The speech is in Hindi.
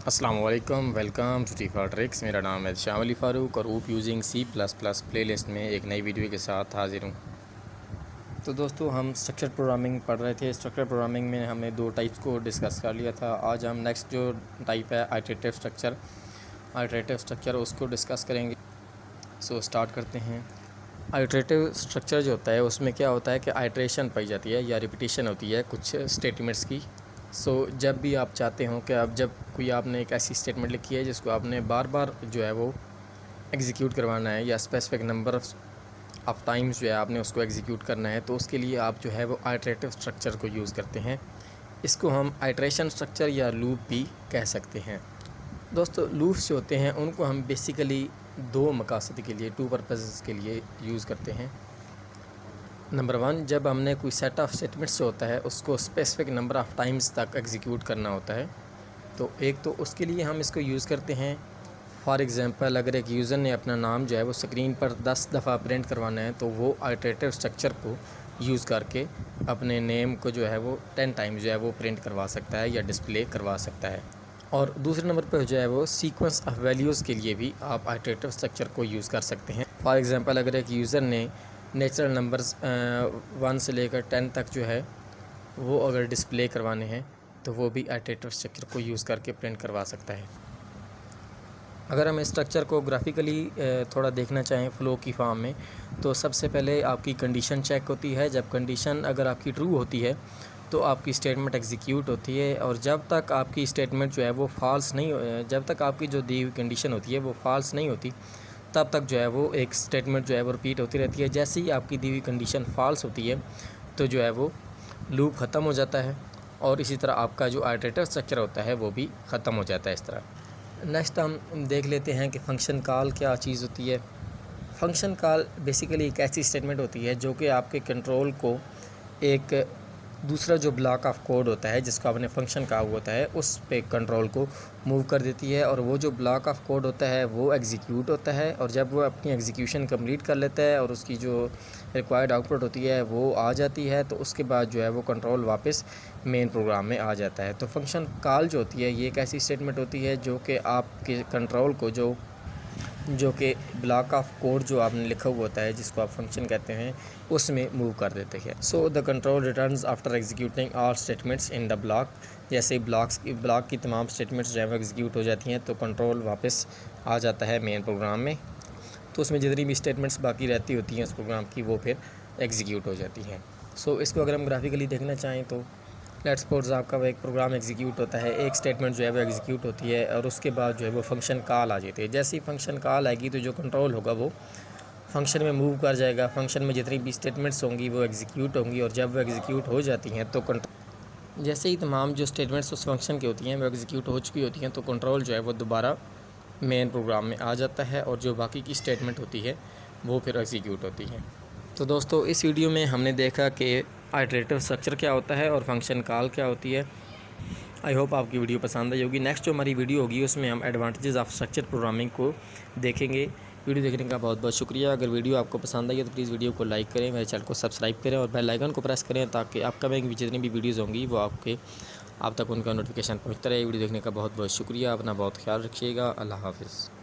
अस्सलाम वालेकुम, वेलकम टू टीफा ट्रिक्स। मेरा नाम है शाम अली फ़ारूक और ऊप यूजिंग C++ प्लेलिस्ट में एक नई वीडियो के साथ हाज़िर हूँ। तो दोस्तों, हम स्ट्रक्चर प्रोग्रामिंग पढ़ रहे थे। स्ट्रक्चर प्रोग्रामिंग में हमने दो टाइप्स को डिस्कस कर लिया था। आज हम नेक्स्ट जो टाइप है आइटरेटिव स्ट्रक्चर उसको डिस्कस करेंगे। सो स्टार्ट करते हैं। आइटरेटिव स्ट्रक्चर जो होता है उसमें क्या होता है कि आइटरेशन पाई जाती है या रिपीटिशन होती है कुछ स्टेटमेंट्स की। जब भी आप चाहते हो कि अब जब कोई आपने एक ऐसी स्टेटमेंट लिखी है जिसको आपने बार बार जो है वो एग्जीक्यूट करवाना है या स्पेसिफिक नंबर ऑफ़ टाइम्स जो है आपने उसको एग्जीक्यूट करना है, तो उसके लिए आप जो है वो आइटरेटिव स्ट्रक्चर को यूज़ करते हैं। इसको हम आइटरेशन स्ट्रक्चर या लूप भी कह सकते हैं। दोस्तों, लूप्स जो होते हैं उनको हम बेसिकली दो मकासद के लिए, टू पर्पसेस के लिए यूज़ करते हैं। नंबर 1, जब हमने कोई सेट ऑफ स्टेटमेंट्स जो होता है उसको स्पेसिफिक नंबर ऑफ़ टाइम्स तक एग्जीक्यूट करना होता है, तो एक तो उसके लिए हम इसको यूज़ करते हैं। फॉर एग्ज़ाम्पल, अगर एक यूज़र ने अपना नाम जो है वो स्क्रीन पर 10 दफ़ा प्रिंट करवाना है, तो वो आइटरेटिव स्ट्रक्चर को यूज़ करके अपने नेम को जो है वो 10 टाइम्स जो है वो प्रिंट करवा सकता है या डिस्प्ले करवा सकता है। और दूसरे नंबर पर जो है वो सीक्वेंस ऑफ वैल्यूज़ के लिए भी आप आइटरेटिव स्ट्रक्चर को यूज़ कर सकते हैं। फॉर एग्ज़ाम्पल, अगर एक यूज़र ने नेचुरल नंबर्स 1 से लेकर 10 तक जो है वो अगर डिस्प्ले करवाने हैं, तो वो भी आइटरेटिव स्ट्रक्चर को यूज़ करके प्रिंट करवा सकता है। अगर हम इस स्ट्रक्चर को ग्राफिकली थोड़ा देखना चाहें फ़्लो की फॉर्म में, तो सबसे पहले आपकी कंडीशन चेक होती है। जब कंडीशन अगर आपकी ट्रू होती है तो आपकी स्टेटमेंट एग्जीक्यूट होती है, और जब तक आपकी स्टेटमेंट जो है वो फॉल्स नहीं, जब तक आपकी जो दी हुई कंडीशन होती है वो फॉल्स नहीं होती, तब तक जो है वो एक स्टेटमेंट जो है वो रिपीट होती रहती है। जैसे ही आपकी दी हुई कंडीशन फॉल्स होती है तो जो है वो लूप ख़त्म हो जाता है, और इसी तरह आपका जो आइटरेटिव स्ट्रक्चर होता है वो भी ख़त्म हो जाता है इस तरह। नेक्स्ट हम देख लेते हैं कि फ़ंक्शन कॉल क्या चीज़ होती है। फ़ंक्शन कॉल बेसिकली एक ऐसी स्टेटमेंट होती है जो कि आपके कंट्रोल को एक दूसरा जो ब्लॉक ऑफ कोड होता है जिसको आपने फ़ंक्शन कहा हुआ होता है उस पे कंट्रोल को मूव कर देती है, और वो जो ब्लॉक ऑफ कोड होता है वो एग्जीक्यूट होता है, और जब वो अपनी एग्जीक्यूशन कंप्लीट कर लेता है और उसकी जो रिक्वायर्ड आउटपुट होती है वो आ जाती है, तो उसके बाद जो है वो कंट्रोल वापस मेन प्रोग्राम में आ जाता है। तो फंक्शन कॉल जो होती है ये एक ऐसी स्टेटमेंट होती है जो कि आपके कंट्रोल को जो कि ब्लॉक ऑफ कोड जो आपने लिखा हुआ होता है जिसको आप फंक्शन कहते हैं उसमें मूव कर देते हैं। So the control returns after executing all statements in the block. जैसे ब्लॉक की तमाम स्टेटमेंट्स जो है वो एग्जीक्यूट हो जाती हैं तो कंट्रोल वापस आ जाता है मेन प्रोग्राम में, तो उसमें जितनी भी स्टेटमेंट्स बाकी रहती होती हैं उस प्रोग्राम की वो फिर एग्जीक्यूट हो जाती हैं। सो इसको अगर हम ग्राफिकली देखना चाहें तो लेट्स सपोज आपका वो एक प्रोग्राम एग्जीक्यूट होता है, एक स्टेटमेंट जो है वो एग्जीक्यूट होती है, और उसके बाद जो है वो फंक्शन कॉल आ जाती है। जैसे ही फंक्शन कॉल आएगी तो जो कंट्रोल होगा वो फंक्शन में मूव कर जाएगा। फंक्शन में जितनी भी स्टेटमेंट्स होंगी वो एग्जीक्यूट होंगी, और जब वो एग्जीक्यूट हो जाती हैं तो जैसे ही तमाम जो स्टेटमेंट्स उस फंक्शन की होती हैं वो एग्जीक्यूट हो चुकी होती हैं, तो कंट्रोल जो है वो दोबारा मेन प्रोग्राम में आ जाता है, और जो बाकी की स्टेटमेंट होती है वो फिर एग्जीक्यूट होती है। तो दोस्तों, इस वीडियो में हमने देखा कि आइटरेटिव स्ट्रक्चर क्या होता है और फंक्शन कॉल क्या होती है। आई होप आपकी वीडियो पसंद आई होगी। नेक्स्ट जो हमारी वीडियो होगी उसमें हम एडवांटेजेस ऑफ स्ट्रक्चर प्रोग्रामिंग को देखेंगे। वीडियो देखने का बहुत बहुत शुक्रिया। अगर वीडियो आपको पसंद आई है तो प्लीज़ वीडियो को लाइक करें, मेरे चैनल को सब्सक्राइब करें और बेल आइकन को प्रेस करें ताकि अपकमिंग जितनी भी वीडियोज़ होंगी वो आप तक उनका नोटिफिकेशन पहुँचता रहे। वीडियो देखने का बहुत बहुत शुक्रिया। अपना बहुत ख्याल रखिएगा। अल्लाह हाफ़िज़।